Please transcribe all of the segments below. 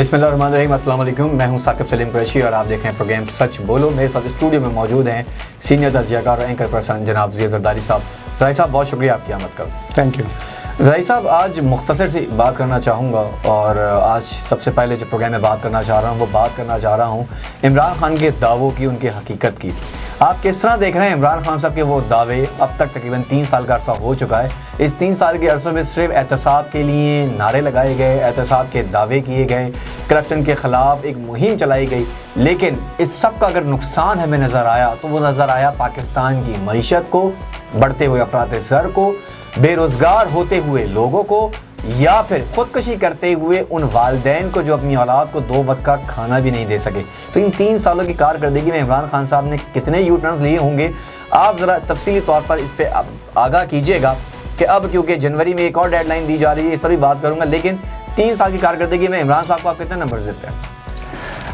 बिस्मिल्लाहिर्रहमानिर्रहीम, अस्सलाम वालेकुम। मैं हूं साकिब सलीम कुरैशी और आप देख रहे हैं प्रोग्राम सच बोलो। मेरे साथ स्टूडियो में मौजूद हैं सीनियर तजज़ियाकार और एंकर पर्सन जनाब ज़ैद ज़रदारी साहब। ज़रदारी साहब, बहुत शुक्रिया आपकी आमद का। Thank you. ज़रदारी साहब, आज मुख्तसर सी बात करना चाहूँगा और आज सबसे पहले जो प्रोग्राम में बात करना चाह रहा हूँ वो बात करना चाह रहा हूँ इमरान खान के दावों की, उनकी हकीकत की। आप किस तरह देख रहे हैं इमरान खान साहब के वो दावे? अब तक तकरीबन 3 साल का अरसा हो चुका है। इस 3 साल के अरसे में सिर्फ एहतसाब के लिए नारे लगाए गए, एहतसाब के दावे किए गए, करप्शन के ख़िलाफ़ एक मुहिम चलाई गई, लेकिन इस सब का अगर नुकसान हमें नज़र आया तो वो नज़र आया पाकिस्तान की मईशत को, बढ़ते हुए अफरात ज़र को, बेरोज़गार होते हुए लोगों को, या फिर ख़ुदकशी करते हुए उन वालिदैन को जो अपनी औलाद को 2 वक्त का खाना भी नहीं दे सके। तो इन 3 सालों की कारकर्दगी में इमरान खान साहब ने कितने यू टर्न्स लिए होंगे, आप ज़रा तफसीली तौर पर इस पर आगाह कीजिएगा कि अब क्योंकि जनवरी में एक और डेडलाइन दी जा रही है, इस पर भी बात करूँगा, लेकिन 3 साल की कारकर्दगी में इमरान साहब को आप कितने नंबर देते हैं?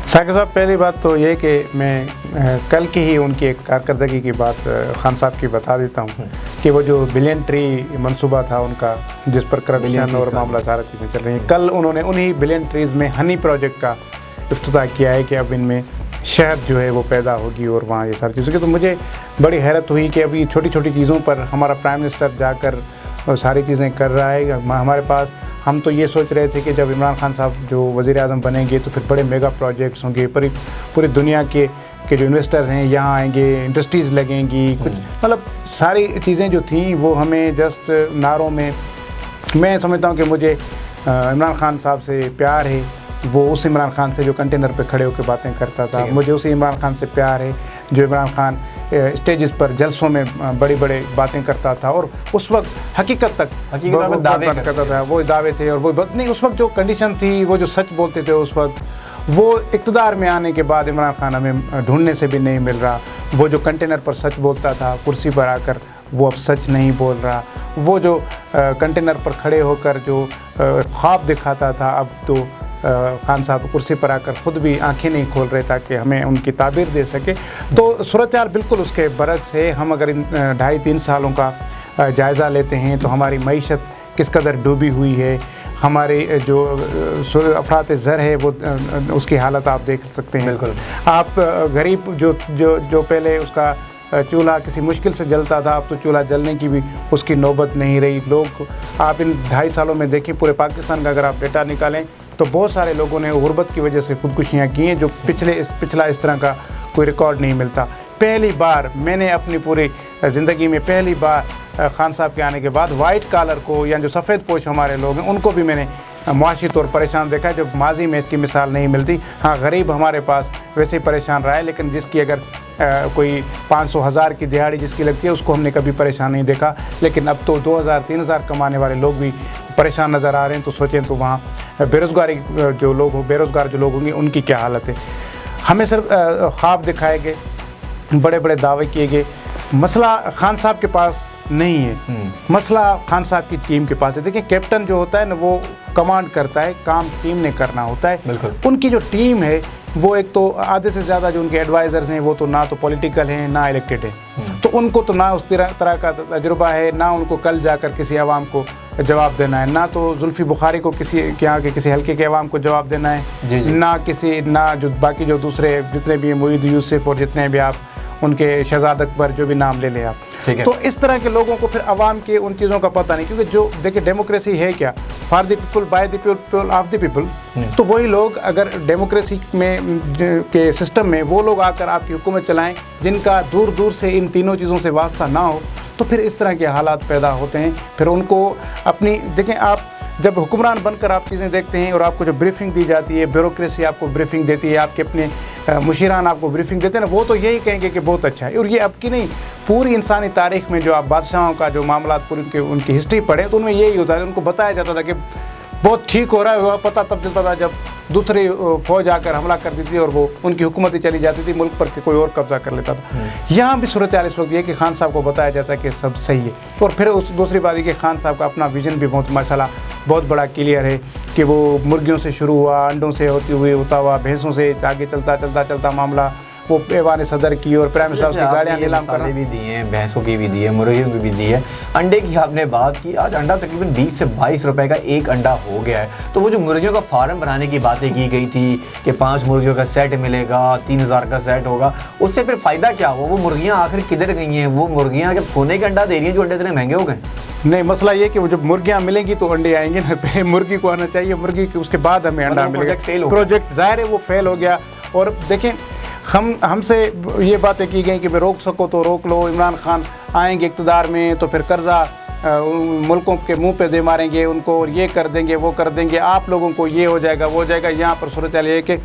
साकिब साहब, पहली बात तो ये कि मैं कल की ही उनकी एक कारकर्दगी की बात खान साहब की बता देता हूँ कि वो जो बिलियन ट्री मंसूबा था उनका, जिस पर करप्शन और मामला सारा चीज़ें चल रही हैं, कल उन्होंने उन्हीं बिलियन ट्रीज़ में हनी प्रोजेक्ट का इफ्तिताह किया है कि अब इनमें शहद जो है वो पैदा होगी और वहाँ ये सारी चीज़ों की। तो मुझे बड़ी हैरत हुई कि अभी छोटी छोटी चीज़ों पर हमारा प्राइम मिनिस्टर जाकर सारी चीज़ें कर रहा है। हमारे पास, हम तो ये सोच रहे थे कि जब इमरान खान साहब जो वज़ीर आज़म बनेंगे तो फिर बड़े मेगा प्रोजेक्ट्स होंगे, पूरी दुनिया के जो इन्वेस्टर हैं यहाँ आएंगे, इंडस्ट्रीज़ लगेंगी, कुछ मतलब सारी चीज़ें जो थी वो हमें जस्ट नारों में। मैं समझता हूँ कि मुझे इमरान खान साहब से प्यार है, वो उस इमरान खान से जो कंटेनर पे खड़े होकर बातें करता था। मुझे उसी इमरान खान से प्यार है जो इमरान खान स्टेजेस पर जलसों में बड़ी बड़ी बातें करता था और उस वक्त हकीकत दावे करता था। वो दावे थे और वो नहीं, उस वक्त जो कंडीशन थी, वो जो सच बोलते थे उस वक्त, वो इक़्तिदार में आने के बाद इमरान खान हमें ढूंढने से भी नहीं मिल रहा। वो जो कंटेनर पर सच बोलता था, कुर्सी पर आकर वो अब सच नहीं बोल रहा। वो जो कंटेनर पर खड़े होकर जो ख्वाब दिखाता था, अब तो खान साहब कुर्सी पर आकर ख़ुद भी आंखें नहीं खोल रहे ताकि हमें उनकी ताबीर दे सके। तो सूरत हाल बिल्कुल उसके बरक्स है। हम अगर इन 2.5-3 सालों का जायज़ा लेते हैं तो हमारी मईशत किस कदर डूबी हुई है, हमारे जो अफरात ज़र है वो उसकी हालत आप देख सकते हैं। बिल्कुल। आप गरीब जो पहले उसका चूल्हा किसी मुश्किल से जलता था, अब तो चूल्हा जलने की भी उसकी नौबत नहीं रही। लोग, आप इन 2.5 सालों में देखें पूरे पाकिस्तान का अगर आप डेटा निकालें तो बहुत सारे लोगों ने गुर्बत की वजह से खुदकुशियाँ की हैं, जो पिछला इस तरह का कोई रिकॉर्ड नहीं मिलता। पहली बार मैंने अपनी पूरी ज़िंदगी में पहली बार खान साहब के आने के बाद वाइट कॉलर को, या जो सफ़ेद पोश हमारे लोग हैं, उनको भी मैंने मुआशी तौर पर परेशान देखा है, जो माजी में इसकी मिसाल नहीं मिलती। हाँ, गरीब हमारे पास वैसे ही परेशान रहा है, लेकिन जिसकी अगर कोई 500,000 की दिहाड़ी जिसकी लगती है उसको हमने कभी परेशान नहीं देखा। लेकिन अब तो 2,000-3,000 कमाने वाले लोग भी परेशान नज़र आ रहे हैं। तो सोचें तो वहाँ बेरोज़गार जो लोग होंगे उनकी क्या हालत है। हमें सिर्फ ख्वाब दिखाए गए, बड़े बड़े दावे किए गए। मसला खान साहब के पास नहीं है, मसला खान साहब की टीम के पास है। देखिए, कैप्टन जो होता है ना, वो कमांड करता है, काम टीम ने करना होता है। उनकी जो टीम है वो, एक तो आधे से ज़्यादा जो उनके एडवाइज़र्स हैं वो तो ना तो पॉलिटिकल हैं ना इलेक्टेड हैं, तो उनको तो ना उस तरह का तजुर्बा है, ना उनको कल जाकर किसी आवाम को जवाब देना है, ना तो जुल्फ़ी बुखारी को यहाँ के किसी हल्के के अवाम को जवाब देना है, ना जो बाकी जो दूसरे जितने भी मोईद यूसुफ और जितने भी आप उनके शहजाद अकबर जो भी नाम ले लें आप। तो इस तरह के लोगों को फिर अवाम के उन चीज़ों का पता नहीं, क्योंकि जो देखिए डेमोक्रेसी है क्या, for the people by the people of the people. तो वही लोग अगर डेमोक्रेसी में के सिस्टम में वो लोग आकर आपकी हुकूमत चलाएं जिनका दूर दूर से इन तीनों चीज़ों से वास्ता ना हो, तो फिर इस तरह के हालात पैदा होते हैं। फिर उनको अपनी, देखें, आप जब हुक्मरान बनकर आप चीज़ें देखते हैं और आपको जो ब्रीफिंग दी जाती है, ब्यूरोक्रेसी आपको ब्रीफिंग देती है, आपके अपने मुशीरान आपको ब्रीफिंग देते हैं ना, वो तो यही कहेंगे कि बहुत अच्छा है। और ये अब की नहीं, पूरी इंसानी तारीख में जो आप बादशाहों का जो मामला पूरी उनकी हिस्ट्री पढ़ें तो उनमें यही होता है। उनको बताया जाता था कि बहुत ठीक हो रहा है, वह पता तब चलता था जब दूसरी फौज आकर हमला करती थी और वो उनकी हुकूमत ही चली जाती थी, मुल्क पर कोई और कब्जा कर लेता था। यहाँ भी सूरत हाल इस वक्त ये कि खान साहब को बताया जाता है कि सब सही है। और फिर उस दूसरी बात है कि खान साहब का अपना विजन भी बहुत माशाल्लाह बहुत बड़ा क्लियर है कि वो मुर्गियों से शुरू हुआ, अंडों से होती हुई होता हुआ भैंसों से आगे चलता मामला वो ऐवान सदर की और प्राइम मिनिस्टर की गाड़ियाँ नीलाम करना। भी दिए हैं, भैंसों की भी दी है, मुर्गियों की भी दी है, अंडे की आपने बात की। आज अंडा तकरीबन 20 से 22 रुपए का एक अंडा हो गया है। तो वो जो मुर्गियों का फार्म बनाने की बातें की गई थी कि 5 मुर्गियों का सेट मिलेगा, 3000 का सेट होगा, उससे फिर फ़ायदा क्या हुआ? वो मुर्गियाँ आखिर किधर गई हैं? वो मुर्गियाँ जब सोने के अंडा दे रही हैं जो अंडे इतने महंगे हो गए। नहीं, मसला ये कि वो जब मुर्गियाँ मिलेंगी तो अंडे आएंगे ना, पहले मुर्गी को आना चाहिए, मुर्गी के उसके बाद हमें अंडा मिलेगा। प्रोजेक्ट ज़ाहिर है वो फेल हो गया। और देखें, हमसे ये बातें की गई कि भाई रोक सको तो रोक लो, इमरान खान आएंगे इक़्तिदार में तो फिर कर्जा मुल्कों के मुंह पे दे मारेंगे उनको, और ये कर देंगे वो कर देंगे, आप लोगों को ये हो जाएगा वो हो जाएगा। यहाँ पर सूरत हाल ये कि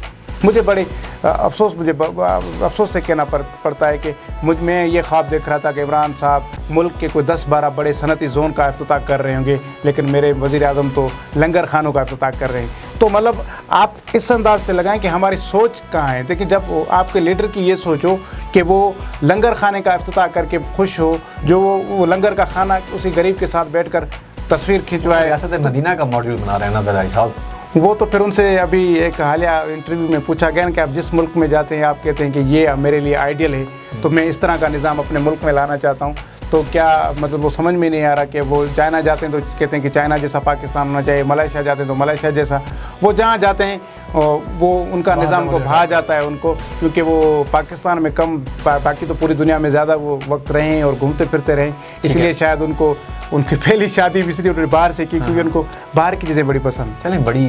मुझे बड़े अफसोस से कहना पड़ता है कि मैं ये ख्वाब देख रहा था कि इमरान साहब मुल्क के कोई 10-12 बड़े सनती जोन का इफ्तिताह कर रहे होंगे, लेकिन मेरे वज़ीर आज़म तो लंगर खानों का इफ्तिताह कर रहे हैं। तो मतलब आप इस अंदाज से लगाएं कि हमारी सोच कहाँ है। देखिए, जब आपके लीडर की ये सोचो कि वो लंगर खाने का इफ्तिताह करके खुश हो, जो वो लंगर का खाना उसी गरीब के साथ बैठकर तस्वीर खिंचवाए, रियासत मदीना का मॉडल बना रहे हैं ना ज़राई साहब। वो तो फिर उनसे अभी एक हालिया इंटरव्यू में पूछा गया कि आप जिस मुल्क में जाते हैं आप कहते हैं कि ये मेरे लिए आइडियल है, तो मैं इस तरह का निज़ाम अपने मुल्क में लाना चाहता हूँ। तो क्या मतलब वो समझ में नहीं आ रहा कि वो चाइना जाते हैं तो कहते हैं कि चाइना जैसा पाकिस्तान होना चाहिए, मलेशिया जाते हैं तो मलेशिया जैसा, वो जहाँ जाते हैं वो उनका निज़ाम को भा जाता है उनको, क्योंकि वो पाकिस्तान में कम, बाकी तो पूरी दुनिया में ज़्यादा वो वक्त रहे हैं और घूमते फिरते रहे, इसलिए शायद उनकी पहली शादी भी इसलिए उन्होंने बाहर से की क्योंकि उनको बाहर की चीज़ें बड़ी पसंद। चलें, बड़ी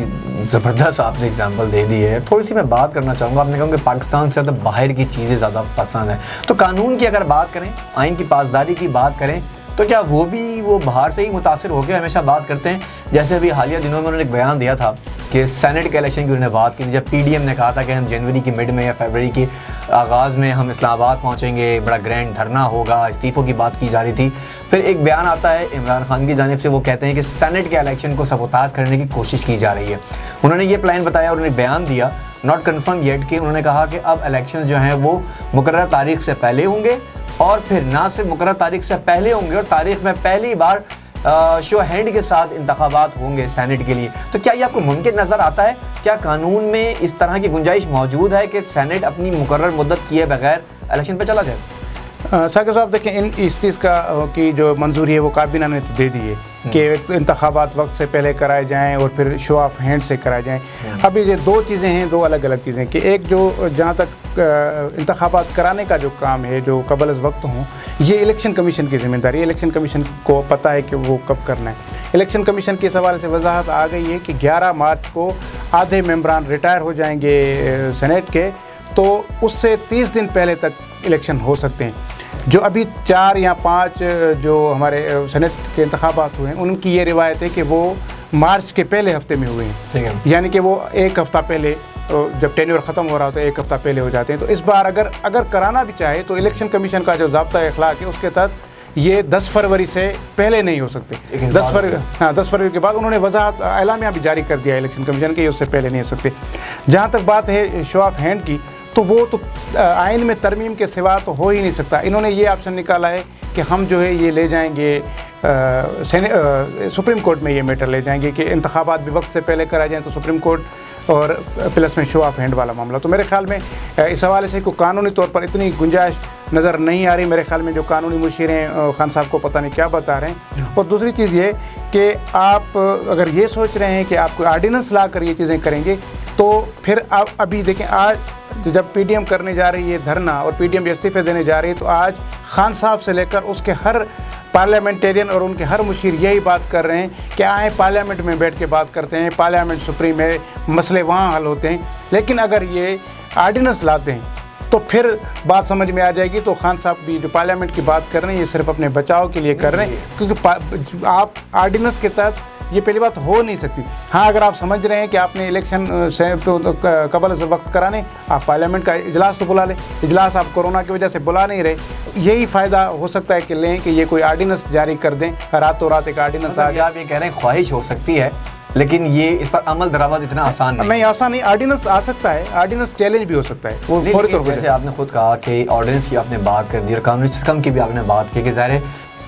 ज़बरदस्त आपने एग्जांपल दे दी है। थोड़ी सी मैं बात करना चाहूँगा, आपने कहा कि पाकिस्तान से ज़्यादा बाहर की चीज़ें ज़्यादा पसंद है, तो कानून की अगर बात करें, आइन की पासदारी की बात करें, तो क्या वो बाहर से ही मुतासिर होकर हमेशा बात करते हैं? जैसे अभी हालिया दिनों में उन्होंने एक बयान दिया था कि सेनेट के इलेक्शन की उन्होंने बात की थी, जब पीडीएम ने कहा था कि हम जनवरी की मिड में या फरवरी के आगाज़ में हम इस्लामाबाद पहुंचेंगे, बड़ा ग्रैंड धरना होगा, इस्तीफ़ों की बात की जा रही थी। फिर एक बयान आता है इमरान खान की जानिब से, वो कहते हैं कि सेनेट के इलेक्शन को सबोताज करने की कोशिश की जा रही है। उन्होंने ये प्लान बताया, उन्होंने बयान दिया, नॉट कन्फर्म येट, कि उन्होंने कहा कि अब इलेक्शन जो हैं वो मुकर्रर तारीख से पहले होंगे, और फिर ना सिर्फ मुकर्रर तारीख से पहले होंगे और तारीख में पहली बार शो हैंड के साथ इंतखाबात होंगे सेनेट के लिए। तो क्या ये आपको मुमकिन नज़र आता है? क्या कानून में इस तरह की गुंजाइश मौजूद है कि सेनेट अपनी मुकर्रर मुद्दत किए बगैर इलेक्शन पर चला जाए? साकिब साहब, देखें, इस चीज़ की जो मंजूरी है वो काबीना ने तो दे दी है कि इंतखाबात वक्त से पहले कराए जाएं और फिर शो ऑफ हैंड से कराए जाएं। अभी ये दो चीज़ें हैं, दो अलग अलग चीज़ें, कि एक जो जहाँ तक इंतखाबात कराने का जो काम है जो कबल अज़ वक्त हों, ये इलेक्शन कमीशन की ज़िम्मेदारी है। इलेक्शन कमीशन को पता है कि वो कब करना है। इलेक्शन कमीशन के सवाल से वजाहत आ गई है कि 11 मार्च को आधे मेंबरान रिटायर हो जाएंगे सेनेट के, तो उससे 30 दिन पहले तक इलेक्शन हो सकते हैं। जो अभी 4 या 5 जो हमारे सेनेट के इंतखाबात हुए हैं, उनकी ये रिवायत है कि वो मार्च के पहले हफ्ते में हुए हैं, ठीक है, यानी कि वो एक हफ़्ता पहले, जब टेन्योर ख़त्म हो रहा होता है, एक हफ़्ता पहले हो जाते हैं। तो इस बार अगर कराना भी चाहे तो इलेक्शन कमीशन का जो ज़ाब्ता अखलाक है उसके तहत ये 10 फरवरी से पहले नहीं हो सकते। 10 फरवरी के बाद उन्होंने वजाहत एलामिया भी जारी कर दिया इलेक्शन कमीशन के, उससे पहले नहीं हो सकते। जहाँ तक बात है शो ऑफ हैंड की, तो वो तो आइन में तरमीम के सिवा तो हो ही नहीं सकता। इन्होंने ये ऑप्शन निकाला है कि हम जो है ये ले जाएंगे सुप्रीम कोर्ट में, ये मैटर ले जाएंगे कि इंतखाबात भी वक्त से पहले कराए जाएँ तो सुप्रीम कोर्ट, और प्लस में शो ऑफ हैंड वाला मामला। तो मेरे ख्याल में इस हवाले से कोई कानूनी तौर पर इतनी गुंजाइश नज़र नहीं आ रही। मेरे ख्याल में जो कानूनी मुशीर हैं खान साहब को पता नहीं क्या बता रहे हैं। और दूसरी चीज़ ये कि आप अगर ये सोच रहे हैं कि आप कोई आर्डिनेंस ला कर ये चीज़ें करेंगे, तो फिर आप अभी देखें, आज जब पीडीएम करने जा रही है धरना और पीडीएम इस्तीफे देने जा रही है, तो आज खान साहब से लेकर उसके हर पार्लियामेंटेरियन और उनके हर मुशीर यही बात कर रहे हैं कि आए पार्लियामेंट में बैठ के बात करते हैं, पार्लियामेंट सुप्रीम है, मसले वहाँ हल होते हैं। लेकिन अगर ये आर्डिनेंस लाते हैं तो फिर बात समझ में आ जाएगी। तो खान साहब भी जो पार्लियामेंट की बात कर रहे हैं, ये सिर्फ अपने बचाव के लिए कर रहे हैं, क्योंकि आप आर्डिनेंस के तहत ये पहली बात हो नहीं सकती। हाँ, अगर आप समझ रहे हैं कि आपने इलेक्शन से तो कबल से वक्त कराने, आप पार्लियामेंट का इजलास तो बुला लें। इजलास आप कोरोना की वजह से बुला नहीं रहे, यही फ़ायदा हो सकता है कि लें कि ये कोई आर्डिनेंस जारी कर दें, रातों रात एक आर्डिनेंस आ गया। आप ये कह रहे हैं ख्वाहिश हो सकती है, लेकिन ये इस पर अमल दरामद इतना आसान नहीं। आसान नहीं। आर्डिनेंस आ सकता है, आर्डिनेंस चैलेंज भी हो सकता है, वो फौरी तौर पर। जैसे आपने खुद कहा कि ऑर्डिनेंस की आपने बात कर दी और कानूनी सिस्टम की भी आपने बात की कि ज़ाहिर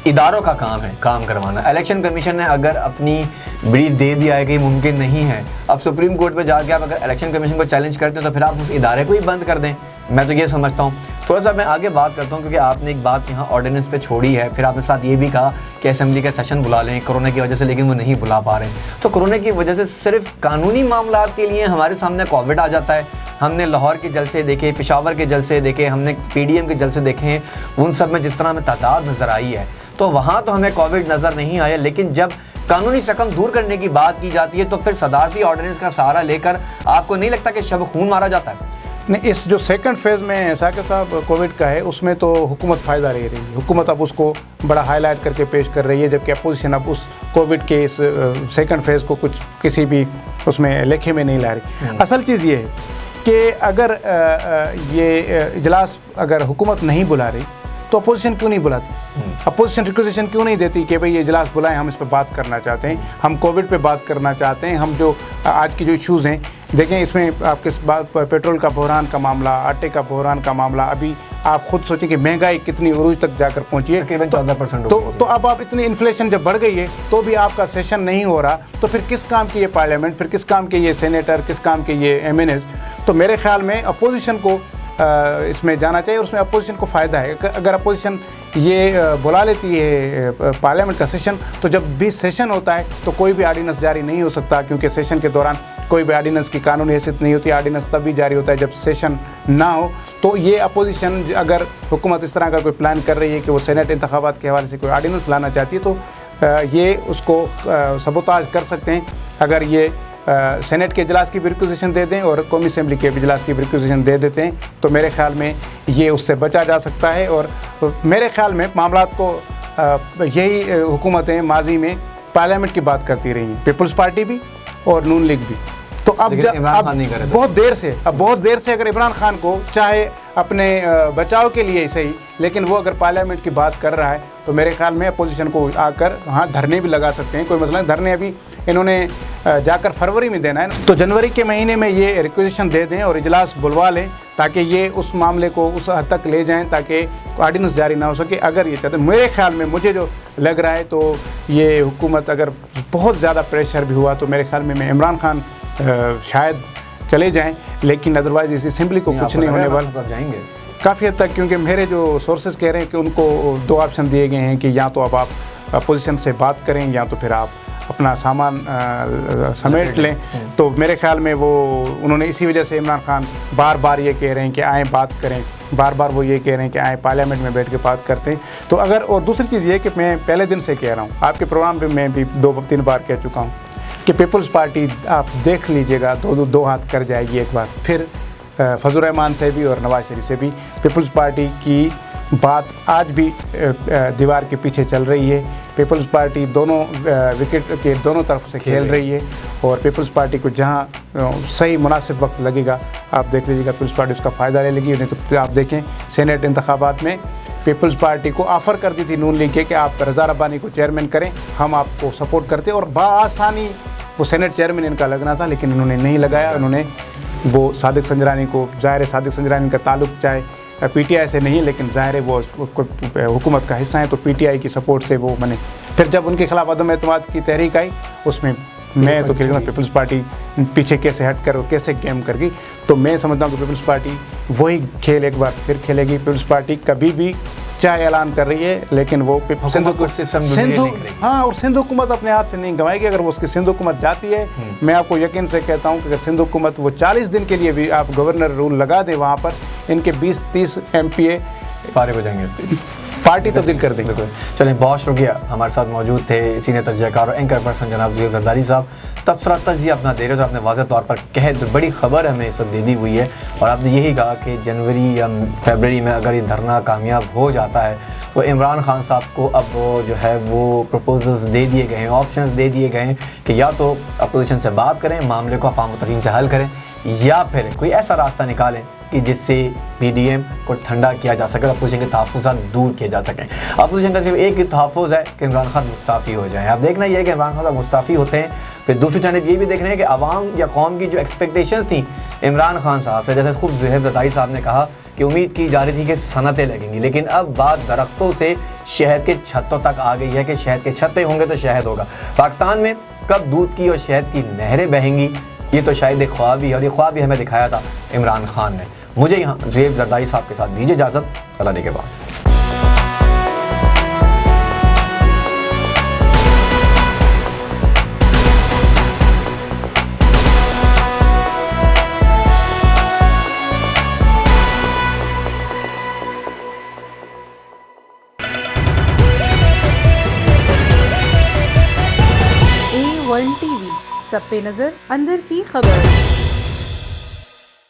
इदारों का काम है काम करवाना। इलेक्शन कमीशन ने अगर अपनी ब्रीफ दे दिया है कि मुमकिन नहीं है, अब सुप्रीम कोर्ट पे जाके आप अगर इलेक्शन कमीशन को चैलेंज करते हैं तो फिर आप उस इदारे को ही बंद कर दें। मैं तो ये समझता हूँ। थोड़ा सा मैं आगे बात करता हूँ, क्योंकि आपने एक बात यहाँ ऑर्डिनेंस पे छोड़ी है, फिर आपने साथ ये भी कहा कि असेंबली का सेशन बुला लें कोरोना की वजह से, लेकिन वो नहीं बुला पा रहे हैं। तो कोरोना की वजह से सिर्फ कानूनी मामला के लिए हमारे सामने कोविड आ जाता है। हमने लाहौर के जलसे देखे, पेशावर के जलसे देखे, हमने PDM के जलसे देखे हैं, उन सब में जिस तरह हमें तादाद नज़र आई है, तो वहाँ तो हमें कोविड नज़र नहीं आया। लेकिन जब कानूनी शकम दूर करने की बात की जाती है तो फिर सदारती ऑर्डिनेंस का सहारा लेकर आपको नहीं लगता कि शब खून मारा जाता है? नहीं, इस जो सेकंड फेज़ में साकिब साहब कोविड का है, उसमें तो हुकूमत फ़ायदा ले रही है। हुकूमत अब उसको बड़ा हाईलाइट करके पेश कर रही है, जबकि अपोजिशन अब उस कोविड के इस सेकंड फेज़ को कुछ किसी भी उसमें लेखे में नहीं ला रही। असल चीज़ ये है कि अगर ये इजलास अगर हुकूमत नहीं बुला रही तो अपोजिशन क्यों नहीं बुलाती? अपोजिशन रिक्वेजिशन क्यों नहीं देती कि भाई ये इजलास बुलाएं, हम इस पर बात करना चाहते हैं, हम कोविड पे बात करना चाहते हैं, हम जो आज की जो इश्यूज़ हैं देखें, इसमें आपके बात पेट्रोल का बहरान का मामला, आटे का बहरान का मामला, अभी आप खुद सोचें कि महंगाई कितनी उरूज तक जाकर पहुंची है, तकरीबन 14%। तो अब आप इतनी इन्फ्लेशन जब बढ़ गई है तो भी आपका सेशन नहीं हो रहा, तो फिर किस काम की ये पार्लियामेंट, फिर किस काम के ये सेनेटर, किस काम के ये MNAs? तो मेरे ख्याल में अपोजिशन को इसमें जाना चाहिए और उसमें अपोजिशन को फ़ायदा है। अगर अपोजिशन ये बुला लेती है पार्लियामेंट का सेशन, तो जब भी सेशन होता है तो कोई भी आर्डिनेंस जारी नहीं हो सकता, क्योंकि सेशन के दौरान कोई भी आर्डिनेंस की कानूनी हैसियत नहीं होती। आर्डिनेंस तभी जारी होता है जब सेशन ना हो। तो ये अपोजिशन, अगर हुकूमत इस तरह का कोई प्लान कर रही है कि वो सेनेट इंतखाबात के हवाले से कोई आर्डिनेंस लाना चाहती है, तो ये उसको सबोताज कर सकते हैं। अगर ये सेनेट के इजलास की भी रिक्वेजिशन दे दें और कौमी असम्बली के इजलास की भी रिक्वेजिशन दे देते हैं, तो मेरे ख्याल में ये उससे बचा जा सकता है। और मेरे ख्याल में मामलात को यही हुकूमतें माजी में पार्लियामेंट की बात करती रही हैं, पीपल्स पार्टी भी और नून लीग भी। तो अब बहुत देर से अगर इमरान खान को चाहे अपने बचाव के लिए सही, लेकिन वो अगर पार्लियामेंट की बात कर रहा है तो मेरे ख्याल में अपोजिशन को आकर हाँ धरने भी लगा सकते हैं, कोई मसला नहीं। धरने अभी इन्होंने जाकर फरवरी में देना है ना, तो जनवरी के महीने में ये रिक्वेजिशन दे दें और इजलास बुलवा लें, ताकि ये उस मामले को उस हद तक ले जाएं ताकि ऑर्डिनेंस जारी ना हो सके। अगर ये चाहते, मेरे ख्याल में मुझे जो लग रहा है, तो ये हुकूमत अगर बहुत ज़्यादा प्रेशर भी हुआ तो मेरे ख्याल में इमरान खान शायद चले जाएं, लेकिन अदरवाइज इस असेंबली को कुछ नहीं होने वाला जाएंगे काफ़ी हद तक, क्योंकि मेरे जो सोर्सेज कह रहे हैं कि उनको 2 ऑप्शन दिए गए हैं कि या तो अब आप अपोजिशन से बात करें या तो फिर आप अपना सामान समेट लें। तो मेरे ख्याल में वो उन्होंने इसी वजह से इमरान खान बार बार ये कह रहे हैं कि आएँ बात करें, बार बार वो ये कह रहे हैं कि आएँ पार्लियामेंट में बैठ के बात करते हैं। तो अगर, और दूसरी चीज़ ये कि मैं पहले दिन से कह रहा हूँ, आपके प्रोग्राम पे मैं भी 2-3 बार कह चुका हूँ कि पीपल्स पार्टी आप देख लीजिएगा दो हाथ कर जाएगी एक बार फिर। फजल रहमान से भी और नवाज शरीफ से भी पीपल्स पार्टी की बात आज भी दीवार के पीछे चल रही है। पीपल्स पार्टी दोनों विकेट के दोनों तरफ से खेल रही है और पीपल्स पार्टी को जहां सही मुनासिब वक्त लगेगा आप देख लीजिएगा पीपल्स पार्टी उसका फ़ायदा ले लेगी। नहीं तो आप देखें सेनेट इंतखाबात में पीपल्स पार्टी को ऑफ़र कर दी थी नून लीग के कि आप रज़ा रब्बानी को चेयरमैन करें, हम आपको सपोर्ट करते, और बआसानी वो सेनेट चेयरमैन इनका लगना था, लेकिन इन्होंने नहीं लगाया। उन्होंने वो सादिक संजरानी को, ज़ाहिर है सादिक संजरानी का ताल्लुक चाहे PTI से नहीं, लेकिन ज़ाहिर है वो हुकूमत का हिस्सा है, तो PTI की सपोर्ट से वो बने। फिर जब उनके खिलाफ अदम एतमाद की तहरीक आई, उसमें मैं तो कहूँगा पीपल्स पार्टी पीछे कैसे हट कर और कैसे गेम कर गई। तो मैं समझता हूँ कि पीपल्स पार्टी वही खेल एक बार फिर खेलेगी। पीपल्स पार्टी कभी भी चाहे ऐलान कर रही है, लेकिन वो और सिंध हुकूमत अपने हाथ से नहीं गंवाएगी। अगर वो उसकी सिंध हुकूमत जाती है, मैं आपको यकीन से कहता हूँ कि अगर सिंध हुकूमत वो 40 दिन के लिए भी आप गवर्नर रूल लगा दे, वहाँ पर इनके 20-30 MPA फारिग हो जाएंगे, पार्टी तब्दील कर देंगे। चलें, बहुत शुक्रिया। हमारे साथ मौजूद थे सीनियर तजज़ियाकार और एंकर पर्सन जनाब ज़ुहैब ज़रदारी साहब। तबसरा तजिया अपना दे रहे थे, आपने वाज़ेह तौर पर कह बड़ी ख़बर हमें इस वक्त दे दी हुई है, और आपने यही कहा कि जनवरी या फरवरी में अगर ये धरना कामयाब हो जाता है तो इमरान खान साहब को अब जो है वो प्रपोजल्स दे दिए गए हैं, ऑप्शंस दे दिए गए हैं कि या तो अपोजिशन से बात करें, मामले को अफ़वाम मुत्तफ़ीक़ीन से हल करें, या फिर कोई ऐसा रास्ता निकालें कि जिससे PDM को ठंडा किया जा सके, अपोजिशन के तहफ़्फ़ुज़ात दूर किए जा सकें। अपोजिशन का सिर्फ एक ही तहफ़्फ़ुज़ है कि इमरान खान मुस्ताफ़ी हो जाए। अब देखना ये है कि इमरान खान साहब मुस्ताफ़ी होते हैं, फिर दूसरी जानब ये भी देख रहे हैं कि अवाम या कौम की जो एक्सपेक्टेशंस थी इमरान खान साहब से, जैसे खुद ज़ुहैब ज़रदारी साहब ने कहा कि उम्मीद की जा रही थी कि सनतें लगेंगी, लेकिन अब बात दरख्तों से शहद के छत्तों तक आ गई है कि शहद के छत्ते होंगे तो शहद होगा। पाकिस्तान में कब दूध की और शहद की नहरें बहेंगी, ये तो शायद एक ख्वाब ही है, और ये ख्वाब भी हमें दिखाया था इमरान खान ने। मुझे यहाँ ज़ेब जरदारी साहब के साथ दीजिए इजाज़त, अल्लाह के बाद। A1 TV, सब पे नजर, अंदर की खबर।